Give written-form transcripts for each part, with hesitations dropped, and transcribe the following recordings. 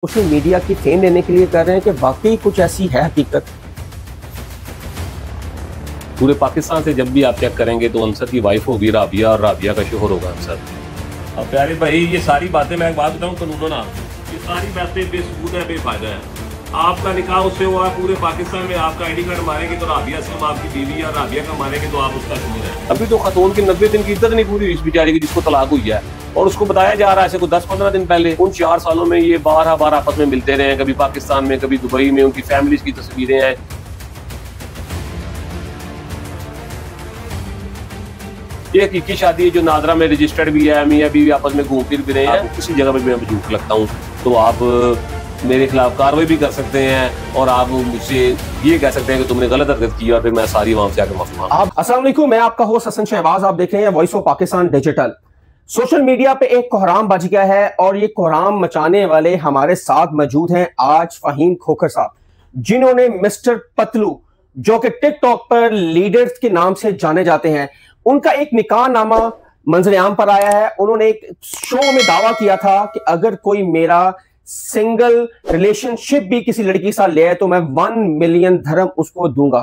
Social media की fame लेने के लिए कर रहे हैं कि वाकई कुछ ऐसी है हकीकत? पूरे पाकिस्तान से जब भी आप चेक करेंगे तो अंसर की वाइफ होगी राबिया और राबिया का शोहर होगा अंसर। अब प्यारे भाई ये सारी बातें मैं एक बात बताऊं कानूनन आपको, ये सारी बातें बेसबूत है, बेफायदा है। आपका निकाह उससे हुआ पूरे पाकिस्तान में, आपका आईडी कार्ड मारेंगे तो राबिया असलम आपकी बीवी या राबिया का मारेंगे तो आप उसका शोहर है। अभी तो खतून की 90 दिन की इज्जत नहीं पूरी इस बेचारी की जिसको तलाक हुई है, और उसको बताया जा रहा है ऐसे कोई 10-15 दिन पहले। उन 4 सालों में ये बार आपस में मिलते रहे, कभी पाकिस्तान में कभी दुबई में, उनकी फैमिलीज की तस्वीरें हैं। ये हकीकी शादी है जो नादरा में रजिस्टर्ड भी है, मियां बीवी आपस में घूम फिर भी रहे हैं। किसी जगह पर मैं झूठ लगता हूँ तो आप मेरे खिलाफ कार्रवाई भी कर सकते हैं और आप मुझसे ये कह सकते हैं कि तुमने गलत हरकत की और फिर मैं सारी वहां से आकर माफी मांगूंगा। आप अस्सलाम वालेकुम, मैं आपका होस्ट हसन शहबाज, आप देख रहे हैं voice of Pakistan digital. Social media पे एक कोहराम बच गया है और ये कोहराम मचाने वाले हमारे साथ मौजूद हैं आज फहीम खोखर साहब, जिन्होंने मिस्टर पतलू जो कि टिकटॉक पर लीडर्स के नाम से जाने जाते हैं, उनका एक निकाह नामा मंजर आम पर आया है। उन्होंने एक शो में दावा किया था कि अगर कोई मेरा सिंगल रिलेशनशिप भी किसी लड़की के साथ ले आए तो मैं 1 मिलियन धर्म उसको दूंगा।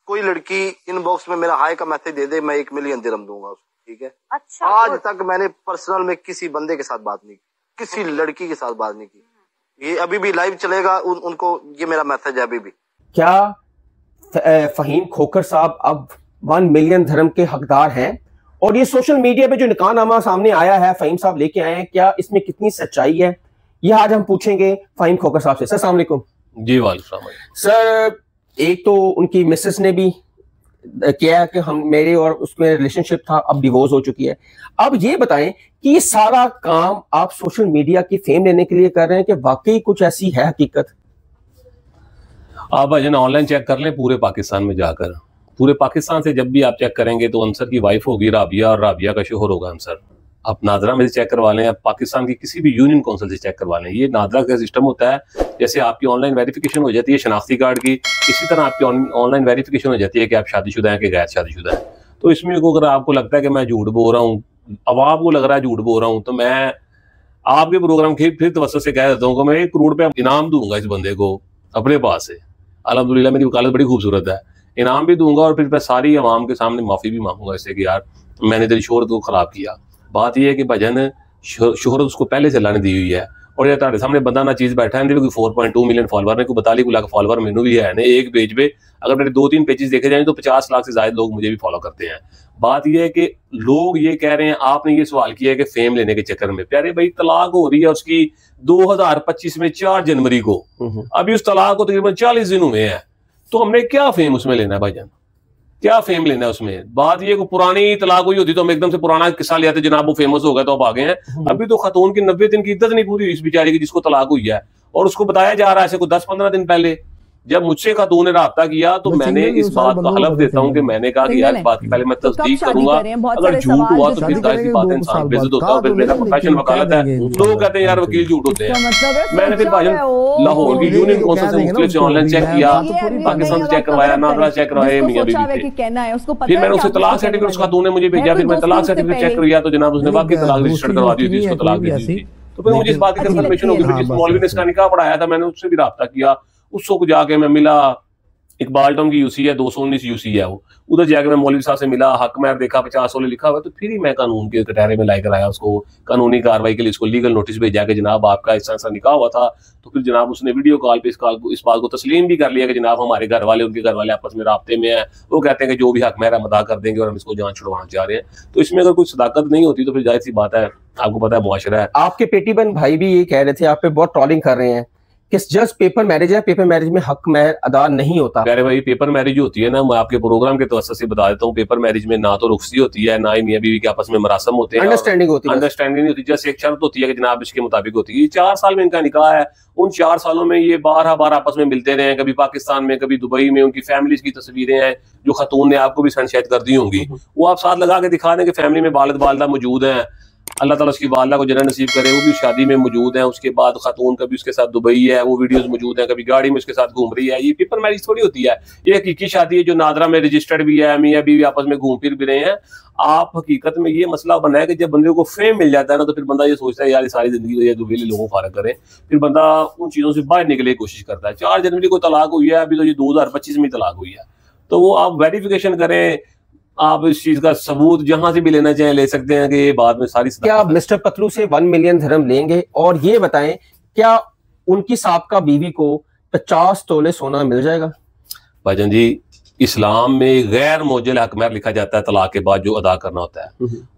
कोई लड़की इनबॉक्स में मेरा हाय का मैसेज दे दे, मैं 1 मिलियन दिरहम दूंगा उसको, ठीक है। अच्छा, आज तक मैंने पर्सनल में किसी बंदे के साथ बात नहीं की, किसी लड़की के साथ बात नहीं की। ये अभी भी लाइव चलेगा, उनको ये मेरा मैसेज है अभी भी। क्या फहीम खोखर साहब अब 1 मिलियन धर्म के हकदार हैं? और ये सोशल मीडिया पे जो निकाहनामा सामने आया है फहीम साहब लेके आए हैं, क्या इसमें कितनी सच्चाई है, ये आज हम पूछेंगे फहीम खोखर साहब से। सर अस्सलाम वालेकुम। जी वालेकुम सर, एक तो उनकी मिसेस ने भी किया कि हम मेरे और उसमें रिलेशनशिप था, अब डिवोर्स हो चुकी है। अब ये बताएं कि ये सारा काम आप सोशल मीडिया की फेम लेने के लिए कर रहे हैं कि वाकई कुछ ऐसी है हकीकत? आप भजन ऑनलाइन चेक कर लें पूरे पाकिस्तान में जाकर, पूरे पाकिस्तान से जब भी आप चेक करेंगे तो अंसर की वाइफ होगी राबिया और राबिया का शोहर होगा अंसर। आप नादरा में से चेक करवा लें, आप पाकिस्तान की किसी भी यूनियन काउंसिल से चेक करवा लें। ये नादरा का सिस्टम होता है, जैसे आपकी ऑनलाइन वेरिफिकेशन हो जाती है शनाख्ती कार्ड की, इसी तरह आपकी ऑनलाइन वेरिफिकेशन हो जाती है कि आप शादीशुदा हैं कि गैर शादीशुदा हैं। तो इसमें अगर आपको लगता है कि मैं झूठ बोल रहा हूँ, अवाम को लग रहा है झूठ बोल रहा हूँ, तो मैं आपके प्रोग्राम की फिर तवज्जो से कह देता हूँ कि मैं 1 करोड़ रुपया इनाम दूंगा इस बंदे को अपने पास से। अल्हम्दुलिल्लाह मेरी वकालत बड़ी खूबसूरत है, इनाम भी दूंगा और फिर मैं सारी अवाम के सामने माफी भी मांगूंगा इससे कि यार मैंने तेरी शोहरत को खराब किया। बात यह है कि भजन शोहरत उसको पहले से अल्लाह ने दी हुई है, और ये तुम्हारे सामने बंदा ना चीज बैठा है 4.2 मिलियन फॉलोवर ने, कोई 42 लाख फॉलोवर मैनू भी है ने एक पेज पे। अगर मेरे 2-3 पेजेस देखे जाए तो 50 लाख से ज्यादा लोग मुझे भी फॉलो करते हैं। बात यह है कि लोग ये कह रहे हैं, आपने ये सवाल किया है कि फेम लेने के चक्कर में, प्यारे भाई तलाक हो रही है उसकी 2025 में 4 जनवरी को, अभी उस तलाक को तकरीबन 40 दिन हुए हैं, तो हमने क्या फेम उसमें लेना है भाईजान, क्या फेम लेना है उसमें? बात ये को पुरानी तलाक हुई होती तो हम एकदम से पुराना किस्सा ले आते, जनाब वो फेमस हो गया तो अब आ गए हैं। अभी तो खतून की 90 दिन की इज्जत नहीं पूरी इस बेचारी की जिसको तलाक हुई है, और उसको बताया जा रहा है ऐसे कोई 10-15 दिन पहले। जब मुझसे खातून ने राब्ता किया तो मैंने इस बात का हलफ देता हूँ कि मैंने कहा कि यार इस बात की पहले मैं तस्दीक करूंगा, अगर झूठ हुआ तो फिर जाहिर सी बात है इंसान बेइज्जत होता है, फिर मेरा प्रोफेशन वकालत है, लोग कहते हैं यार वकील झूठ होते हैं। मैंने फिर भाजन लाहौर की यूनियन काउंसिल से मुख्तलिफ से ऑनलाइन चेक किया, पाकिस्तान से चेक करवाया, नादरा चेक करवाया, मियां बीवी थे। फिर मैंने उससे तलाक सर्टिफिकेट उस खातून ने मुझे भेजा, फिर मैं तलाक सर्टिफिकेट चेक किया तो जनाब उसने वाकई तलाक रजिस्टर्ड करवा दी थी, उसको तलाक दे दी थी। तो फिर मुझे इस बात की कंफर्मेशन हो गई, जिस मौलवी ने इसका निकाह पढ़ाया था मैंने उससे भी राब्ता किया, उसको जाके मैं मिला, इकबाल टाउन की यूसी है, 219 यूसी है वो, उधर जाकर मैं मौलवी साहब से मिला, हक महर देखा 50 सोले लिखा हुआ, तो फिर ही मैं कानून के कटहरे में लाकर आया, उसको कानूनी कार्रवाई के लिए उसको लीगल नोटिस भेजा कि जनाब आपका इस तरह निकाह हुआ था। तो फिर जनाब उसने वीडियो कॉल पे इस बात को तस्लीम भी कर लिया कि जनाब हमारे घर वाले उनके घर वाले आपस में राब्ते में है, वो कहते हैं कि जो भी हक महर हम अदा कर देंगे और हम इसको जान छुड़वाना चाह रहे हैं। तो इसमें अगर कोई सदाकत नहीं होती तो फिर जाहिर सी बात है, आपको पता है मुआशरा है। आपके पेटी बहन भाई भी ये कह रहे थे, आप पे बहुत ट्रोलिंग कर रहे हैं कि जस्ट पेपर मैरिज है, पेपर मैरिज में हक महर अदा नहीं होता। प्यारे भाई पेपर मैरिज होती है ना, मैं आपके प्रोग्राम के तवज्जो से बता देता हूँ, पेपर मैरिज में ना तो रुखसती होती है, ना ही मियां बीवी के आपस में मरासम होते हैं, अंडरस्टैंडिंग होती है, अंडरस्टैंडिंग होती है, जैसे एक शर्त होती है कि जनाब इसके मुताबिक होती है। 4 साल में इनका निकाह है, उन 4 सालों में ये बार आपस में मिलते रहे, कभी पाकिस्तान में कभी दुबई में, उनकी फैमिलीज की तस्वीरें हैं जो खतून ने आपको भी सेंड शायद कर दी होंगी, वो आप साथ लगा के दिखा दें कि फैमिली में वालिद वालिदा मौजूद हैं। अल्लाह ताला उसकी वालिदा को जन्नत नसीब करे, वो भी शादी में मौजूद है। उसके बाद खातून कभी उसके साथ दुबई है, वो वीडियोस मौजूद है, कभी गाड़ी में उसके साथ घूम रही है। ये पेपर मैरिज थोड़ी होती है, ये हकीकी शादी है जो नादरा में रजिस्टर्ड भी है, मियां बीवी आपस में घूम फिर भी रहे हैं। आप हकीकत में ये मसला बना है कि जब बंदे को फेम मिल जाता है ना, तो फिर बंदा ये सोचता है यार ये सारी जिंदगी जो वेले लोगों को फारग करें, फिर बंदा उन चीजों से बाहर निकलने की कोशिश करता है। 4 जनवरी को तलाक हुई है, अभी तो ये 2025 में तलाक हुई है, तो वो आप वेरिफिकेशन करें, आप इस चीज का सबूत जहां से भी लेना चाहें ले सकते हैं कि बाद में सारी। क्या आप मिस्टर पतलू से 1 मिलियन दिरहम लेंगे? और ये बताएं, क्या उनकी साबका बीवी को 50 तोले सोना मिल जाएगा? भाईजान जी, इस्लाम में गैर मोजल हक महर लिखा जाता है तलाक के बाद जो अदा करना होता है,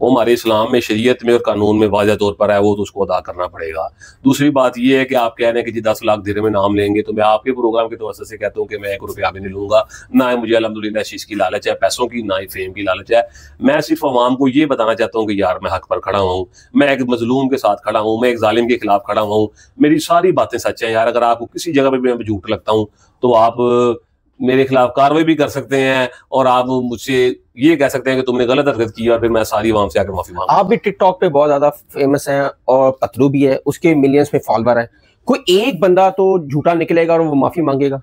वो हमारे इस्लाम में, शरीयत में और कानून में वाज़ह तौर पर है, वो तो उसको अदा करना पड़ेगा। दूसरी बात ये है कि आप कह रहे हैं कि जी 10 लाख दिरहम में नाम लेंगे, तो मैं आपके प्रोग्राम के तवज्जो से कहता हूँ कि मैं 1 रुपया भी नहीं लूंगा। ना मुझे अल्हम्दुलिल्लाह इस चीज़ की लालच है, पैसों की, ना ही फेम की लालच है। मैं सिर्फ अवाम को ये बताना चाहता हूँ कि यार मैं हक पर खड़ा हूँ, मैं एक मजलूम के साथ खड़ा हूँ, मैं एक जालिम के खिलाफ खड़ा हूँ, मेरी सारी बातें सच हैं। यार अगर आपको किसी जगह पर मैं झूठ लगता हूँ तो आप मेरे खिलाफ कार्रवाई भी कर सकते हैं, और आप मुझसे ये कह सकते हैं कि तुमने गलत हरकत की, और फिर मैं सारी आवाम से आकर माफी मांगूंगा। आप भी टिकटॉक पे बहुत ज्यादा फेमस हैं और पतलू भी है, उसके मिलियंस में फॉलोवर है। कोई एक बंदा तो झूठा निकलेगा और वो माफी मांगेगा।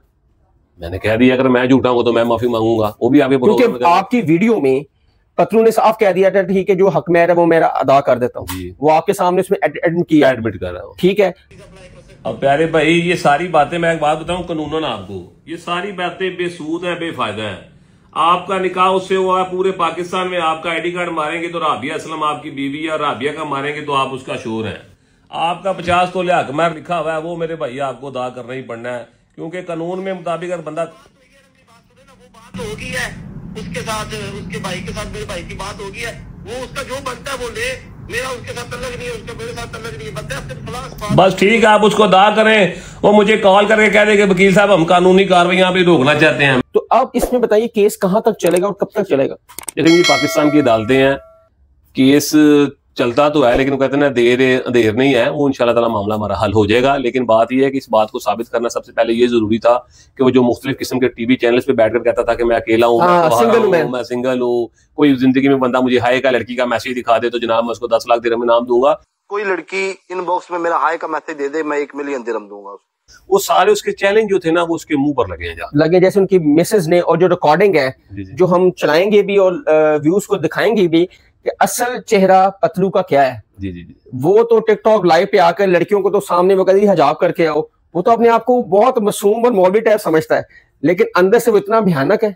मैंने कह दिया अगर मैं झूठा हूं तो मैं माफी मांगूंगा, वो भी आगे। क्योंकि आपकी वीडियो में पतलू ने साफ कह दिया था ठीक है जो हक महर है वो मेरा अदा कर देता हूँ, वो आपके सामने उसमें एडमिट कर रहा हूँ। ठीक है। अब प्यारे भाई, ये सारी बातें, मैं एक बात बताऊं कानूनन आपको, ये सारी बातें बेसूद है, बेफायदा है। आपका निकाह उससे हुआ है, पूरे पाकिस्तान में आपका आईडी कार्ड मारेंगे तो राबिया असलम आपकी बीवी है, और राबिया का मारेंगे तो आप उसका शोर है। आपका 50 तोले हक महर लिखा हुआ है, वो मेरे भाई आपको अदा करना ही पड़ना है, क्योंकि कानून में मुताबिक अगर बंदा होगी है उसके साथ, उसके भाई के साथ मेरे भाई की बात होगी है, वो उसका जो बनता है वो ले, मेरा उसके साथ तल्लक नहीं है, उसका मेरे साथ तल्लक नहीं है, बस ठीक है, आप उसको अदा करें। वो मुझे कॉल करके कह दे कि वकील साहब हम कानूनी कार्रवाई पे रोकना चाहते हैं। तो आप इसमें बताइए केस कहां तक चलेगा और कब तक चलेगा? लेकिन ये पाकिस्तान की अदालतें हैं, केस चलता तो है, लेकिन वो कहते हैं ना देर नहीं है, वो इंशाल्लाह ताला मामला हमारा हल हो जाएगा। लेकिन बात यह है कि इस बात को साबित करना सबसे पहले ये जरूरी था कि वो जो मुख्तलिफ किस्म के टीवी चैनल्स पे बैठकर कहता था कि मैं अकेला हूँ, मैं सिंगल हूँ, कोई जिंदगी में बंदा मुझे हाय का लड़की का मैसेज दिखा दे तो जनाब मैं उसको 10 लाख दिरहम में नाम दूंगा। कोई लड़की इनबॉक्स में मेरा हाय का मैसेज दे दे, मैं 1 मिलियन दिरहम दूंगा। वो सारे उसके चैलेंज जो थे ना, वो उसके मुंह पर लगे, जैसे उनकी मिसेज ने, और जो रिकॉर्डिंग है जो हम चलाएंगे भी और व्यूज को दिखाएंगे भी कि असल चेहरा पतलू का क्या है। जी। वो तो टिकटॉक लाइव पे आकर लड़कियों को तो सामने वो कहती है हिजाब करके आओ, वो तो अपने आप को बहुत मासूम और मौलवी टाइप समझता है, लेकिन अंदर से वो इतना भयानक है।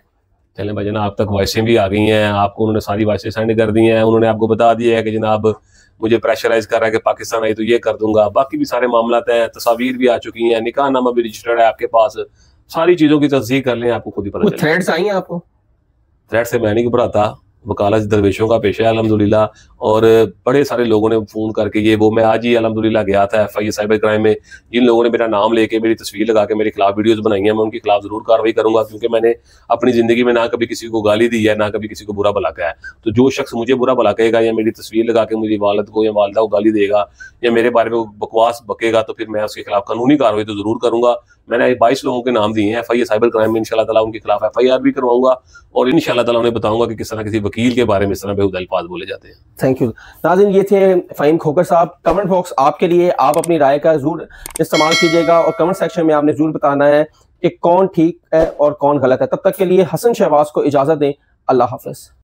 चलें भाई जनाब, आप तक वॉइसें भी आ गई हैं, आपको उन्होंने सारी वॉइसें सेंड कर दी हैं, उन्होंने आपको बता दिया है कि जनाब मुझे प्रेशराइज कर रहा है कि पाकिस्तान आई तो ये कर दूंगा। बाकी भी सारे मामला हैं, तस्वीर भी आ चुकी हैं, निकाह नामा भी रजिस्टर्ड है आपके पास, सारी चीजों की तस्दीक कर लें, आपको खुद ही पता चलेगा। थ्रेड्स आई हैं आपको? थ्रेड से मैं नहीं घबराता, वकालत दरवेशों का पेशा है अल्हम्दुलिल्लाह, और बड़े सारे लोगों ने फोन करके ये वो, मैं आज ही अल्हम्दुलिल्लाह गया था FIA साइबर क्राइम में, जिन लोगों ने मेरा नाम लेके मेरी तस्वीर लगा के मेरे खिलाफ वीडियोस बनाई हैं, मैं उनके खिलाफ जरूर कार्रवाई करूंगा, क्योंकि मैंने अपनी जिंदगी में ना कभी किसी को गाली दी है, ना कभी किसी को बुरा भला कहा है। तो जो शख्स मुझे बुरा भला कहेगा या मेरी तस्वीर लगा के मेरी वालिद को या वालिदा को गाली देगा या मेरे बारे में बकवास बकेगा, तो फिर मैं उसके खिलाफ कानूनी कार्रवाई तो जरूर करूंगा। मैंने 22 लोगों के नाम दिए हैं FIA साइबर क्राइम में, इंशाल्लाह ताला उनके खिलाफ FIR भी करवाऊंगा, और इंशाल्लाह ताला उन्हें बताऊंगा कि किस तरह किसी वकील के बारे में इस तरह बेहुदा अल्फाज बोले जाते हैं। थैंक यू नाज़रीन, ये थे फ़हीम खोखर साहब। कमेंट बॉक्स आपके लिए, आप अपनी राय का जरूर इस्तेमाल कीजिएगा और कमेंट सेक्शन में आपने जरूर बताना है कि कौन ठीक है और कौन गलत है। तब तक के लिए हसन शहबाज को इजाजत दें। अल्लाह हाफिज।